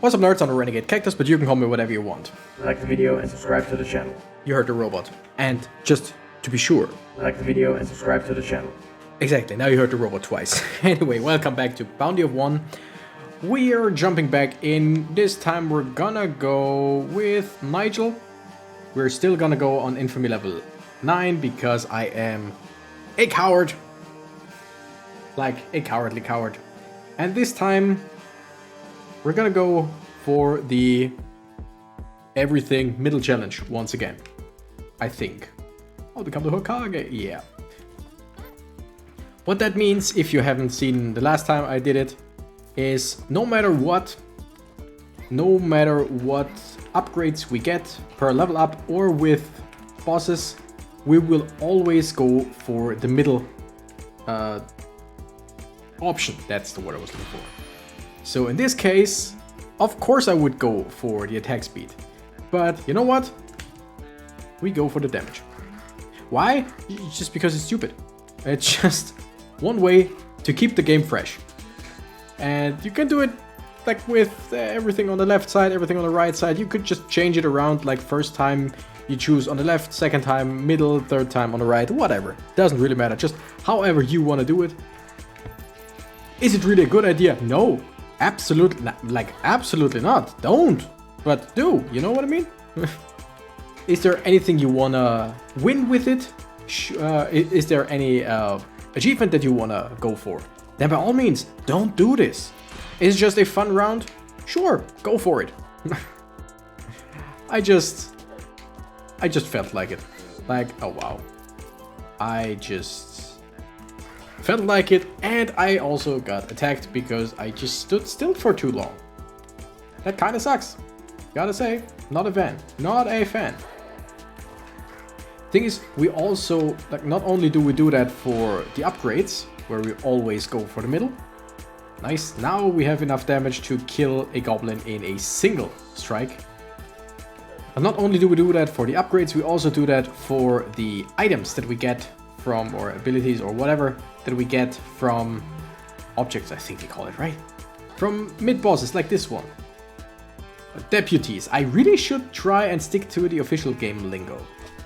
What's up nerds, I'm a Renegade Cactus, but you can call me whatever you want. Like the video and subscribe to the channel. You heard the robot. And just to be sure. Like the video and subscribe to the channel. Exactly, now you heard the robot twice. Anyway, welcome back to Bounty of One. We are jumping back in. This time we're gonna go with Nigel. We're still gonna go on Infamy level 9 because I am a coward. Like a cowardly coward. And this time we're gonna go for the everything middle challenge once again. I think. Oh, become the Hokage, yeah. What that means, if you haven't seen the last time I did it, is no matter what upgrades we get per level up or with bosses, we will always go for the middle option. That's the word I was looking for. So in this case, of course I would go for the attack speed. But you know what? We go for the damage. Why? It's just because it's stupid. It's just one way to keep the game fresh. And you can do it like with everything on the left side, everything on the right side. You could just change it around, like first time you choose on the left, second time middle, third time on the right, whatever. Doesn't really matter, just however you want to do it. Is it really a good idea? No, absolutely not. Like absolutely not. Don't, but do, you know what I mean? Is there anything you wanna win with it? Is there any achievement that you wanna go for? Then by all means, don't do this. It's just a fun round. Sure, go for it. I just felt like it. Like, oh wow. I just felt like it, and I also got attacked because I just stood still for too long. That kind of sucks. Gotta say, not a fan. Not a fan. Thing is, we also, like, not only do we do that for the upgrades, where we always go for the middle. Nice, now we have enough damage to kill a goblin in a single strike. And not only do we do that for the upgrades, we also do that for the items that we get from, or abilities or whatever, that we get from objects, I think they call it, right? From mid-bosses like this one. Deputies. I really should try and stick to the official game lingo.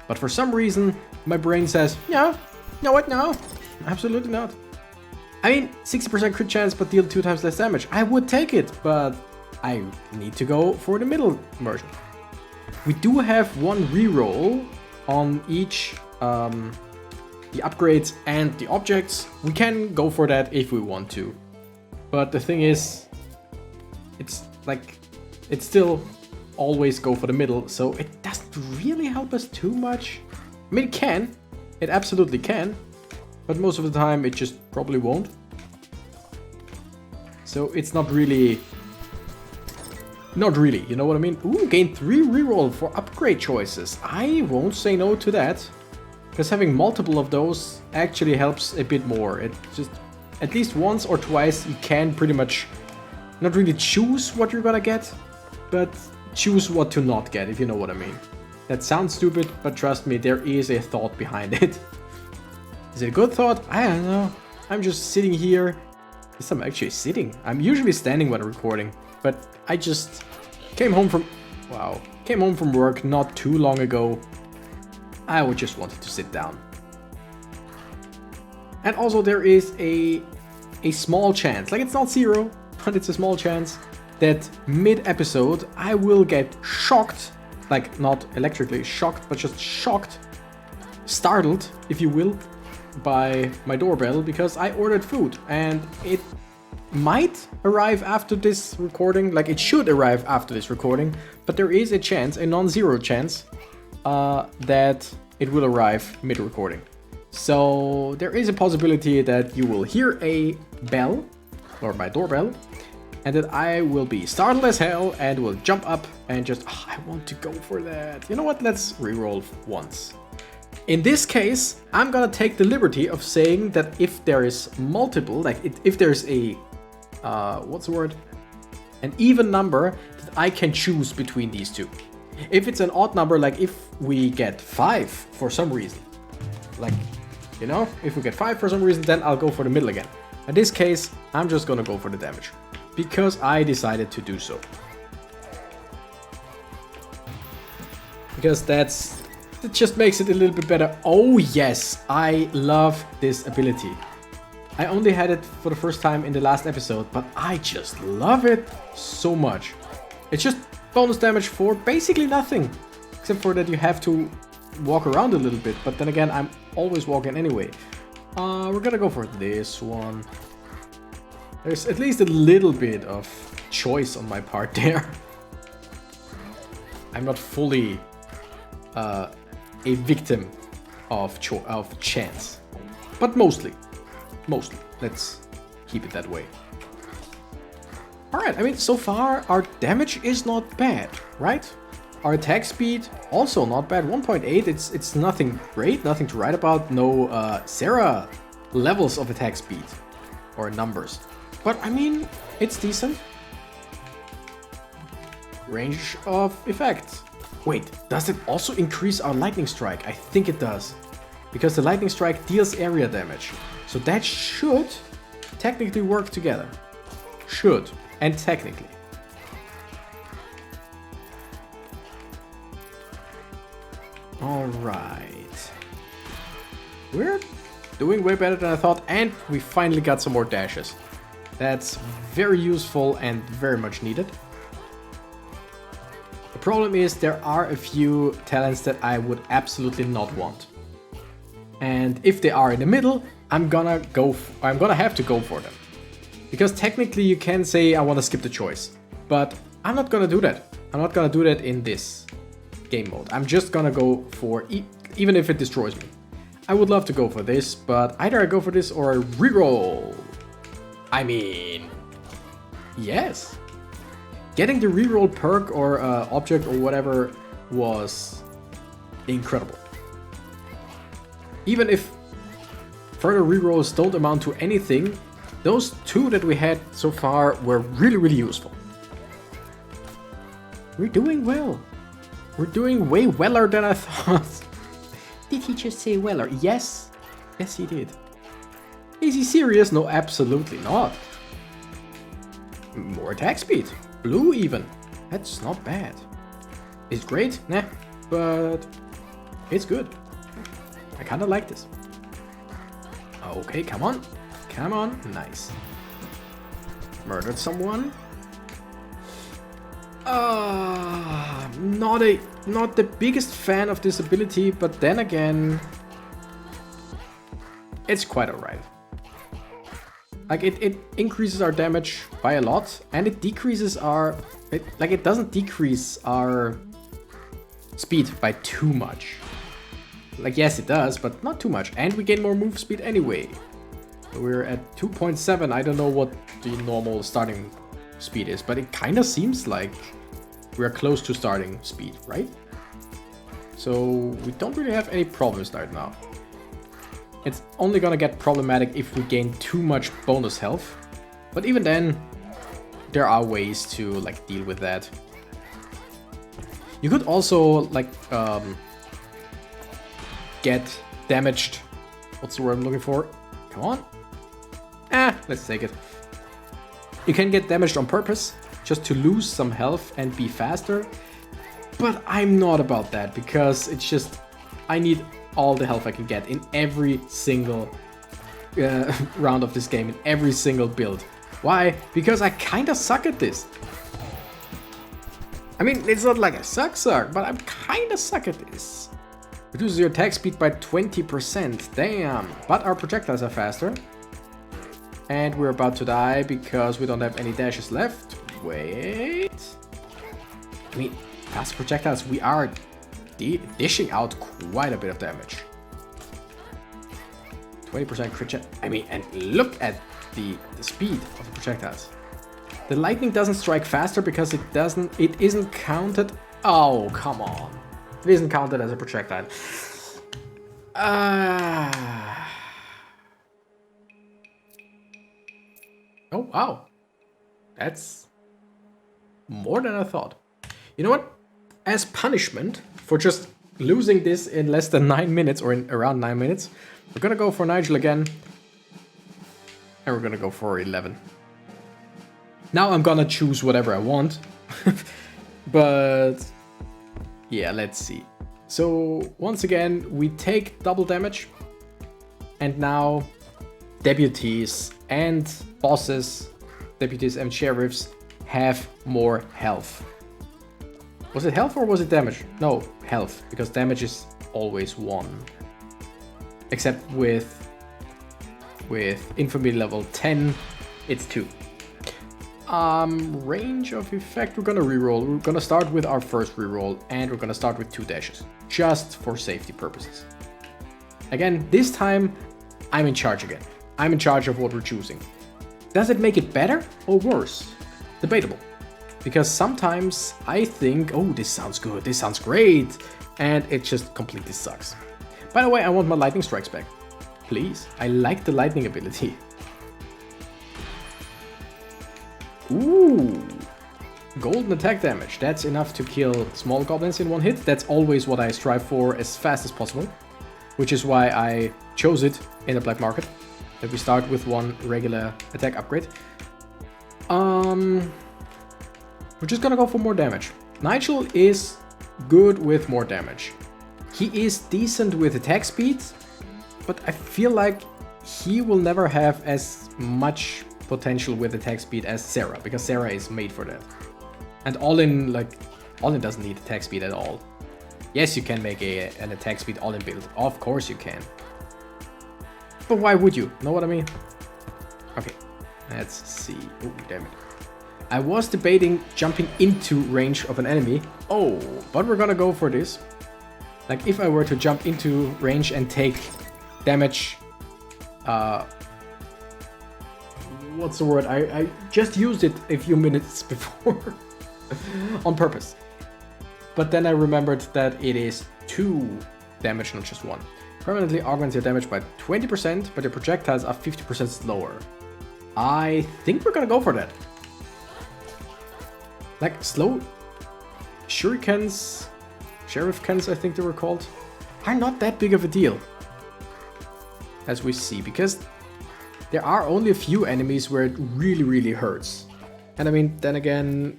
But for some reason, my brain says, no, what, no, absolutely not. I mean, 60% crit chance but deal 2 times less damage. I would take it, but I need to go for the middle version. We do have one reroll on each, the upgrades and the objects. We can go for that if we want to. But the thing is, it's still always go for the middle, so it doesn't really help us too much. I mean, it can. It absolutely can. But most of the time, it just probably won't. So it's not really, you know what I mean? Ooh, gain 3 reroll for upgrade choices. I won't say no to that. Because having multiple of those actually helps a bit more. It just, at least once or twice, you can pretty much not really choose what you're gonna get, but choose what to not get, if you know what I mean. That sounds stupid, but trust me, there is a thought behind it. Is it a good thought? I don't know. I'm just sitting here. Yes, I'm actually sitting. I'm usually standing when recording, but I just came home from work not too long ago. I just wanted to sit down. And also there is a small chance, like it's not 0, but it's a small chance that mid-episode I will get shocked, like not electrically shocked, but just shocked, startled, if you will, by my doorbell because I ordered food and it might arrive after this recording, like it should arrive after this recording, but there is a chance, a non-zero chance, that it will arrive mid-recording. So there is a possibility that you will hear a bell, or my doorbell, and that I will be startled as hell and will jump up and just, I want to go for that. You know what, let's reroll once. In this case, I'm gonna take the liberty of saying that if there is multiple, like if there's a, what's the word? An even number, that I can choose between these two. If it's an odd number, like if we get 5 for some reason, like, you know, if we get 5 for some reason, then I'll go for the middle again. In this case, I'm just gonna go for the damage. because I decided to do so. Because it just makes it a little bit better. Oh yes, I love this ability. I only had it for the first time in the last episode, but I just love it so much. It's just bonus damage for basically nothing. Except for that you have to walk around a little bit, but then again, I'm always walking anyway. We're gonna go for this one. There's at least a little bit of choice on my part there. I'm not fully a victim of chance, but mostly. Let's keep it that way. Alright, I mean, so far our damage is not bad, right? Our attack speed also not bad. 1.8, it's nothing great, nothing to write about. No Sarah levels of attack speed or numbers. But I mean, it's decent. Range of effect. Wait, does it also increase our lightning strike? I think it does. Because the lightning strike deals area damage. So that should technically work together. Should. And technically. Alright. We're doing way better than I thought, and we finally got some more dashes. That's very useful and very much needed. The problem is there are a few talents that I would absolutely not want. And if they are in the middle, I'm gonna have to go for them. Because technically you can say I want to skip the choice, but I'm not gonna do that. I'm not gonna do that in this game mode. I'm just gonna go for even if it destroys me. I would love to go for this, but either I go for this or I reroll. I mean, yes. Getting the reroll perk or object or whatever was incredible. Even if further rerolls don't amount to anything, those two that we had so far were really useful. We're doing well. We're doing way weller than I thought. Did he just say weller? Yes. Yes, he did. Is he serious? No, absolutely not. More attack speed. Blue even. That's not bad. It's great? Nah. But it's good. I kinda like this. Okay, come on. Come on. Nice. Murdered someone. Not the biggest fan of this ability, but then again, it's quite alright. Like it increases our damage by a lot, and it decreases it doesn't decrease our speed by too much. Like, yes, it does, but not too much. And we gain more move speed anyway. We're at 2.7. I don't know what the normal starting speed is, but it kind of seems like we're close to starting speed, right? So we don't really have any problems right now. It's only gonna get problematic if we gain too much bonus health. But even then, there are ways to like deal with that. You could also like get damaged. What's the word I'm looking for? Come on. Let's take it. You can get damaged on purpose, just to lose some health and be faster. But I'm not about that, because it's just, I need all the health I can get in every single round of this game, in every single build. Why? Because I kinda suck at this. I mean, it's not like I suck, but I'm kinda suck at this. Reduces your attack speed by 20%, damn. But our projectiles are faster. And we're about to die because we don't have any dashes left. Wait. I mean, fast projectiles, we are dishing out quite a bit of damage. 20% crit chance. I mean, and look at the speed of the projectiles. The lightning doesn't strike faster because it isn't counted. Oh, come on. It isn't counted as a projectile. Oh, wow. That's more than I thought. You know what? As punishment for just losing this in less than 9 minutes, or in around 9 minutes, we're gonna go for Nigel again. And we're gonna go for 11. Now I'm gonna choose whatever I want. But Yeah, let's see. So once again, we take double damage. And now deputies and bosses, deputies and sheriffs have more health. Was it health or was it damage? No, health, because damage is always 1. Except with infamy level 10, it's 2. Range of effect, we're gonna reroll. We're gonna start with our first reroll, and we're gonna start with 2 dashes, just for safety purposes. Again, this time, I'm in charge again. I'm in charge of what we're choosing. Does it make it better or worse? Debatable. Because sometimes I think, oh, this sounds good, this sounds great, and it just completely sucks. By the way, I want my lightning strikes back. Please, I like the lightning ability. Ooh, golden attack damage. That's enough to kill small goblins in 1 hit. That's always what I strive for as fast as possible, which is why I chose it in the black market. That we start with 1 regular attack upgrade. We're just gonna go for more damage. Nigel is good with more damage. He is decent with attack speed, but I feel like he will never have as much potential with attack speed as Sarah, because Sarah is made for that. And Ollin, Ollin doesn't need attack speed at all. Yes, you can make an attack speed Ollin build. Of course you can. But why would you? Know what I mean? Okay, let's see. Oh, damn it. I was debating jumping into range of an enemy. Oh, but we're gonna go for this. Like, if I were to jump into range and take damage... what's the word? I just used it a few minutes before. On purpose. But then I remembered that it is 2 damage, not just 1. Permanently augments your damage by 20%, but your projectiles are 50% slower. I think we're gonna go for that. Like, slow shurikens, sheriffkens I think they were called, are not that big of a deal. As we see, because there are only a few enemies where it really, really hurts. And I mean, then again,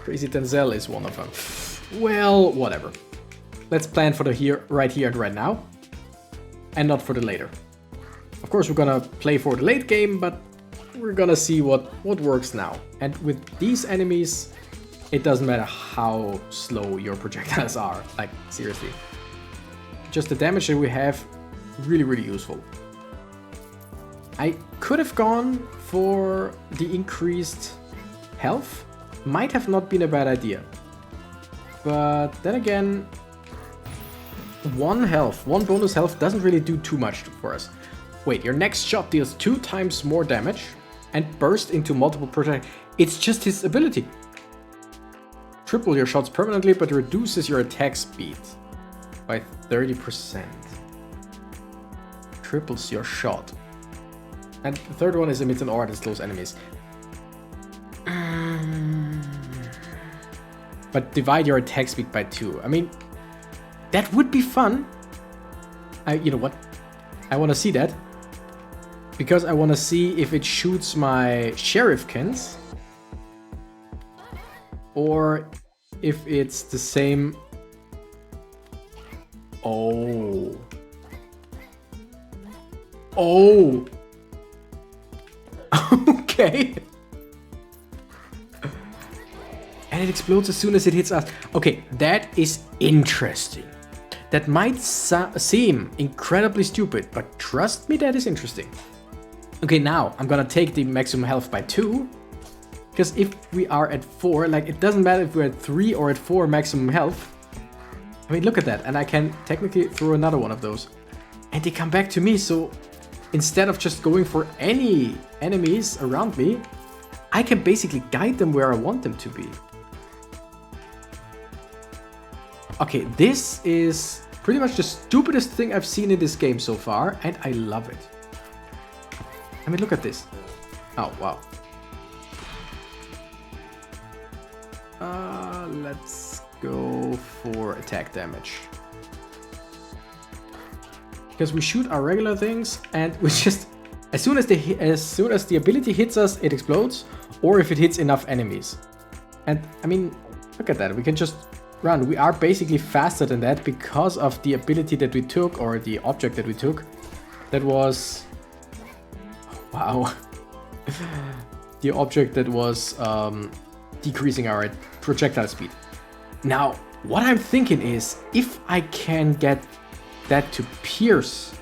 Crazy Denzel is one of them. Well, whatever. Let's plan for the right here and right now, and not for the later. Of course, we're gonna play for the late game, but we're gonna see what works now. And with these enemies, it doesn't matter how slow your projectiles are. Like, seriously. Just the damage that we have, really, really useful. I could have gone for the increased health. Might have not been a bad idea. But then again, 1 bonus health doesn't really do too much for us. Wait, your next shot deals 2 times more damage and burst into multiple projectiles. It's just his ability. Triple your shots permanently, but reduces your attack speed by 30%. Triples your shot. And the third one is emit an aura that slows enemies. But divide your attack speed by 2. I mean, that would be fun. You know what? I want to see that. Because I want to see if it shoots my sheriffkins. Or if it's the same... Oh. Oh. Okay. And it explodes as soon as it hits us. Okay, that is interesting. That might seem incredibly stupid, but trust me, that is interesting. Okay, now I'm gonna take the maximum health by 2. Because if we are at 4, like, it doesn't matter if we're at 3 or at 4 maximum health. I mean, look at that. And I can technically throw another one of those. And they come back to me, so instead of just going for any enemies around me, I can basically guide them where I want them to be. Okay, this is pretty much the stupidest thing I've seen in this game so far, and I love it. I mean, look at this. Oh, wow. Let's go for attack damage. Because we shoot our regular things, and we just... As soon as the ability hits us, it explodes, or if it hits enough enemies. And, I mean, look at that. We can just run, we are basically faster than that because of the ability that we took, or the object that we took. That was... Wow. The object that was decreasing our projectile speed. Now, what I'm thinking is, if I can get that to pierce...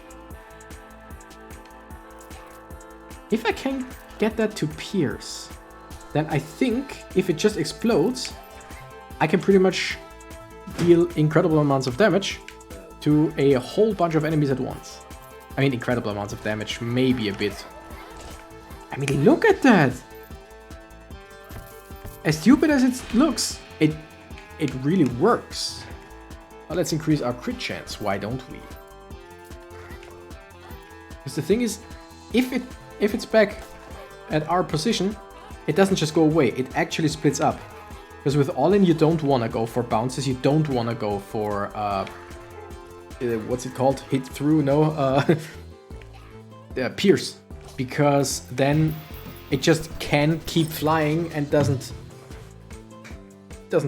If I can get that to pierce, then I think if it just explodes, I can pretty much deal incredible amounts of damage to a whole bunch of enemies at once. I mean, incredible amounts of damage, maybe a bit. I mean, look at that! As stupid as it looks, it really works. Well, let's increase our crit chance, why don't we? Because the thing is, if it's back at our position, it doesn't just go away, it actually splits up. Because with Ollin you don't want to go for bounces, you don't want to go for, what's it called? Hit through, no? Pierce. Because then it just can keep flying and doesn't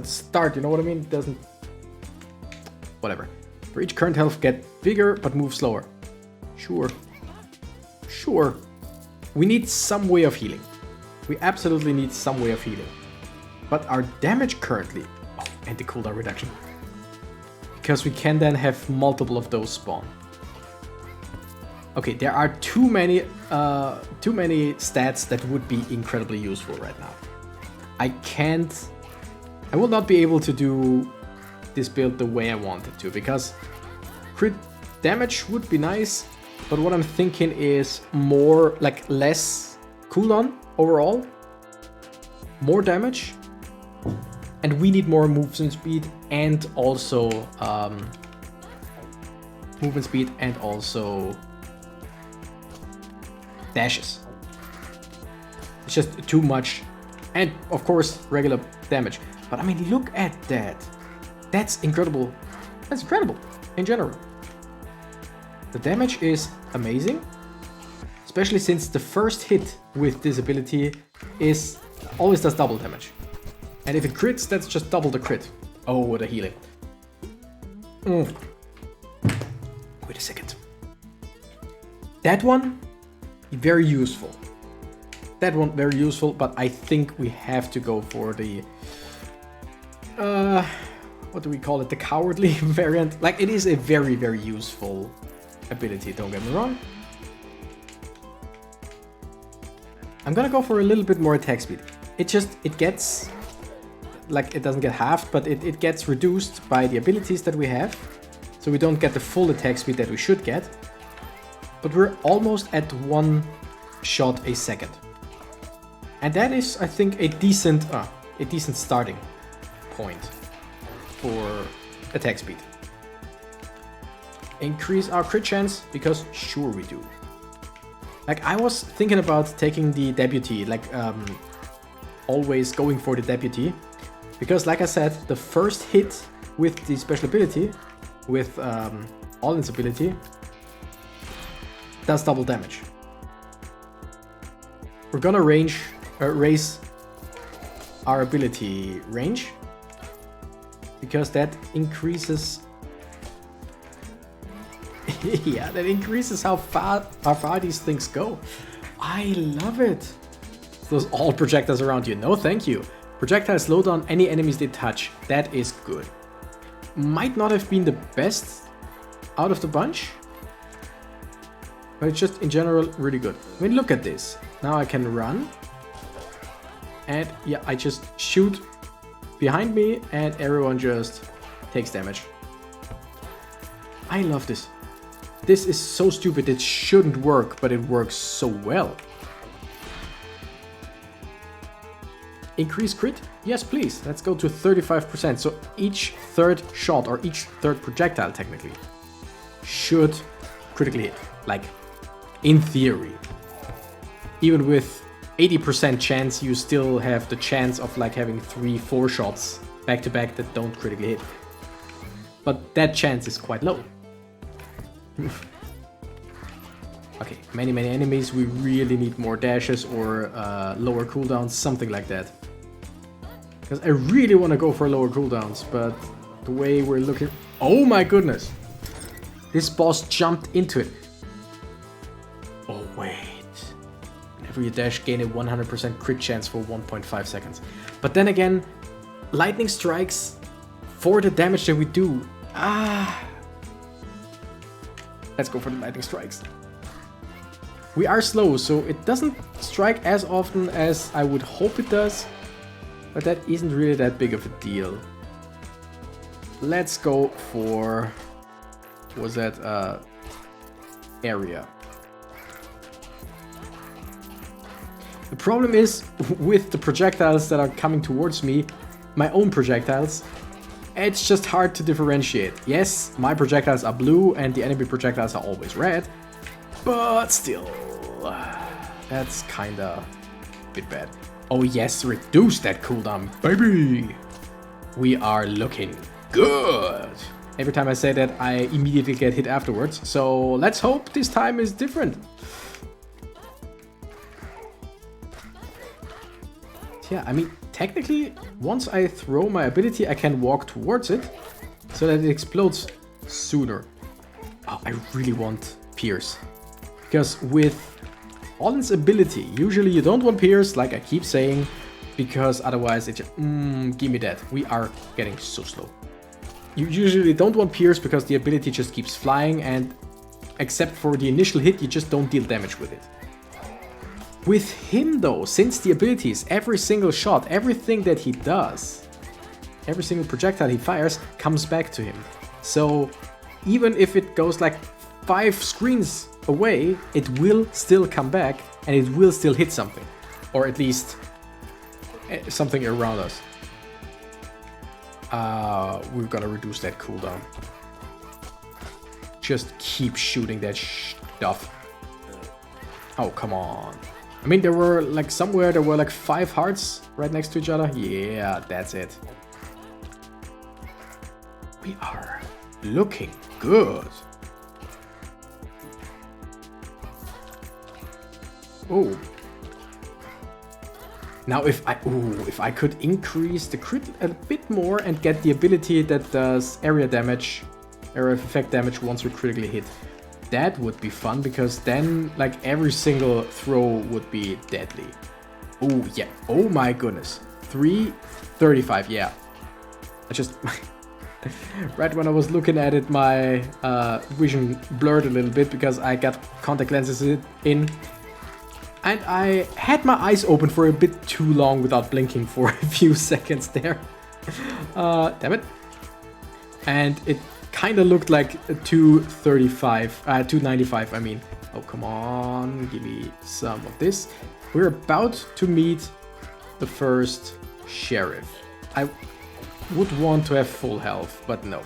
start, you know what I mean? Doesn't... Whatever. For each current health, get bigger but move slower. Sure. Sure. We need some way of healing. We absolutely need some way of healing. But our damage currently... Oh, and the cooldown reduction. Because we can then have multiple of those spawn. Okay, there are too many stats that would be incredibly useful right now. I will not be able to do this build the way I wanted to, because crit damage would be nice, but what I'm thinking is more, like less cooldown overall, more damage, and we need more movement speed and also dashes. It's just too much, and of course regular damage. But I mean, look at that. That's incredible. That's incredible in general. The damage is amazing, especially since the first hit with this ability always does double damage. And if it crits, that's just double the crit. Oh, the healing. Wait a second. That one, very useful. That one, very useful, but I think we have to go for the... what do we call it? The cowardly variant. Like, it is a very, very useful ability, don't get me wrong. I'm gonna go for a little bit more attack speed. It gets... Like, it doesn't get halved, but it gets reduced by the abilities that we have. So we don't get the full attack speed that we should get. But we're almost at 1 shot a second. And that is, I think, a decent starting point for attack speed. Increase our crit chance, because sure we do. Like, I was thinking about taking the deputy, like always going for the deputy, because like I said, the first hit with the special ability, with Ollin's ability, does double damage. We're gonna raise our ability range, because that increases yeah, that increases how far these things go. I love it. Those all projectiles around you. No, thank you. Projectiles slow down any enemies they touch. That is good. Might not have been the best out of the bunch, but it's just in general really good. I mean, look at this. Now I can run, and yeah, I just shoot behind me and everyone just takes damage. I love this. This is so stupid, it shouldn't work, but it works so well. Increase crit? Yes, please. Let's go to 35%. So each third shot, or each third projectile technically, should critically hit. Like, in theory. Even with 80% chance, you still have the chance of like having 3-4 shots back to back that don't critically hit. But that chance is quite low. Okay, many enemies, we really need more dashes or lower cooldowns, something like that. Because I really want to go for lower cooldowns, but the way we're looking. Oh my goodness. This boss jumped into it. Oh wait. Whenever you dash, gain a 100% crit chance for 1.5 seconds. But then again, lightning strikes for the damage that we do. Let's go for the lightning strikes. We are slow, so it doesn't strike as often as I would hope it does. But that isn't really that big of a deal. Let's go for... what was that? Area. The problem is, with the projectiles that are coming towards me, my own projectiles, it's just hard to differentiate. Yes, my projectiles are blue and the enemy projectiles are always red, but still, that's kinda a bit bad. Oh yes, reduce that cooldown, baby! We are looking good! Every time I say that, I immediately get hit afterwards, so let's hope this time is different. Yeah, I mean, technically, once I throw my ability, I can walk towards it so that it explodes sooner. Oh, I really want Pierce. Because with Ollin's ability, usually you don't want Pierce, like I keep saying, because otherwise it just... give me that. We are getting so slow. You usually don't want Pierce because the ability just keeps flying and except for the initial hit, you just don't deal damage with it. With him though, since the abilities, every single shot, everything that he does, every single projectile he fires comes back to him. So even if it goes like 5 screens away, it will still come back and it will still hit something. Or at least something around us. We're gonna reduce that cooldown. Just keep shooting that stuff. Oh, come on. I mean, there were like somewhere there were like 5 hearts right next to each other. Yeah, that's it. We are looking good. Oh. Now if I could increase the crit a bit more and get the ability that does area effect damage once we're critically hit. That would be fun because then like every single throw would be deadly. Oh yeah, oh my goodness. 335, yeah. I just right when I was looking at it, my vision blurred a little bit because I got contact lenses in. And I had my eyes open for a bit too long without blinking for a few seconds there. Damn it. And it kind of looked like a 295, I mean. Oh, come on, give me some of this. We're about to meet the first sheriff. I would want to have full health, but no.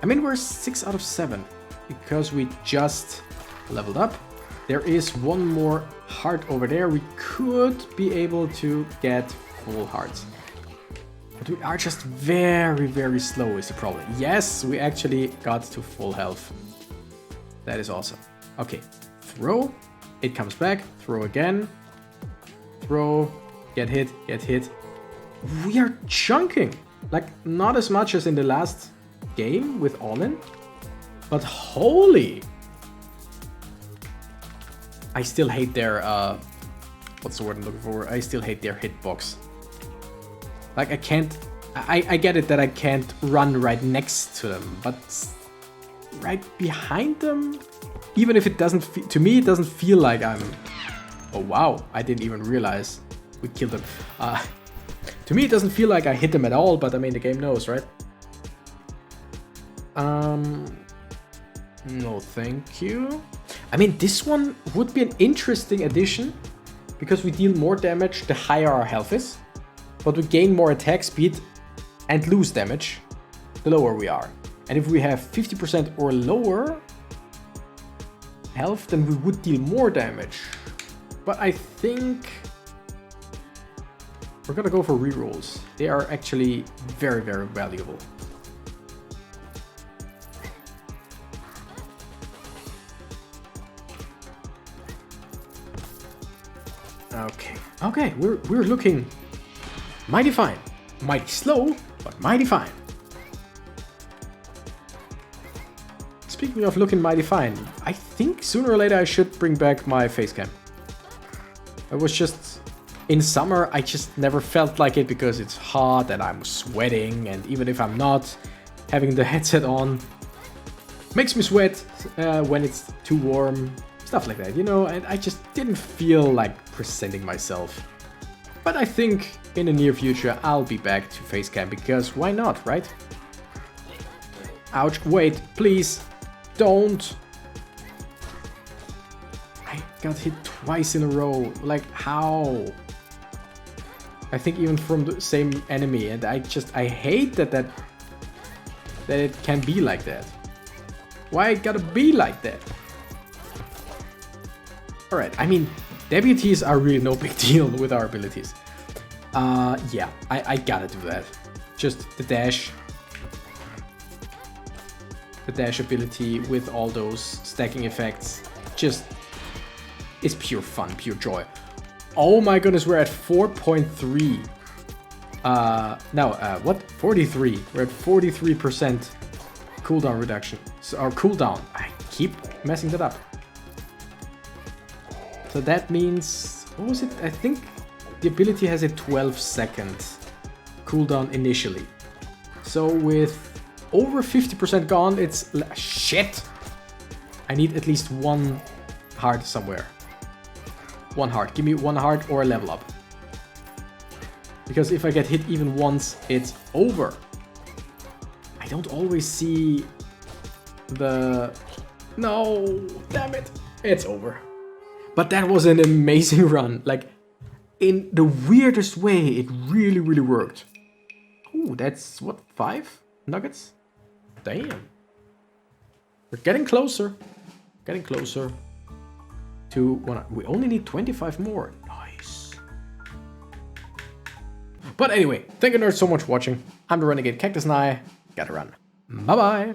I mean, we're 6 out of 7 because we just leveled up. There is one more heart over there. We could be able to get full hearts. But we are just very, very slow is the problem. Yes, we actually got to full health. That is awesome. Okay, throw. It comes back. Throw again. Throw. Get hit. Get hit. We are chunking. Like, not as much as in the last game with Ollin. But holy... I still hate their, what's the word I'm looking for? I still hate their hitbox. Like, I can't... I get it that I can't run right next to them, but right behind them? Even if it doesn't... To me, it doesn't feel like I'm... Oh, wow. I didn't even realize we killed them. To me, it doesn't feel like I hit them at all, but I mean, the game knows, right? No, thank you. I mean, this one would be an interesting addition because we deal more damage the higher our health is, but we gain more attack speed and lose damage the lower we are. And if we have 50% or lower health, then we would deal more damage. But I think we're gonna go for rerolls. They are actually very, very valuable. Okay, we're looking mighty fine. Mighty slow, but mighty fine. speaking of looking mighty fine, I think sooner or later I should bring back my face cam. It was just... In summer, I just never felt like it because it's hot and I'm sweating, and even if I'm not, having the headset on makes me sweat when it's too warm, stuff like that, you know, and I just didn't feel like presenting myself. But I think in the near future I'll be back to facecam because why not, right? Ouch, wait, please, don't. I got hit twice in a row, like how? I think even from the same enemy, and I hate that it can be like that. Why it gotta be like that? Alright, I mean, deputies are really no big deal with our abilities. Yeah, I gotta do that. Just the dash. The dash ability with all those stacking effects. Just, it's pure fun, pure joy. Oh my goodness, we're at 4.3. What? 43. We're at 43% cooldown reduction. So our cooldown. I keep messing that up. So that means, what was it? I think the ability has a 12-second cooldown initially. So with over 50% gone, it's shit. I need at least one heart somewhere. One heart. Give me one heart or a level up. Because if I get hit even once, it's over. I don't always see the... No, damn it. It's over. But that was an amazing run. Like, in the weirdest way, it really, really worked. Ooh, that's, what, 5 nuggets? Damn. We're getting closer. Getting closer to one. We only need 25 more. Nice. But anyway, thank you nerds so much for watching. I'm the Renegade Cactus and I gotta run. Bye bye.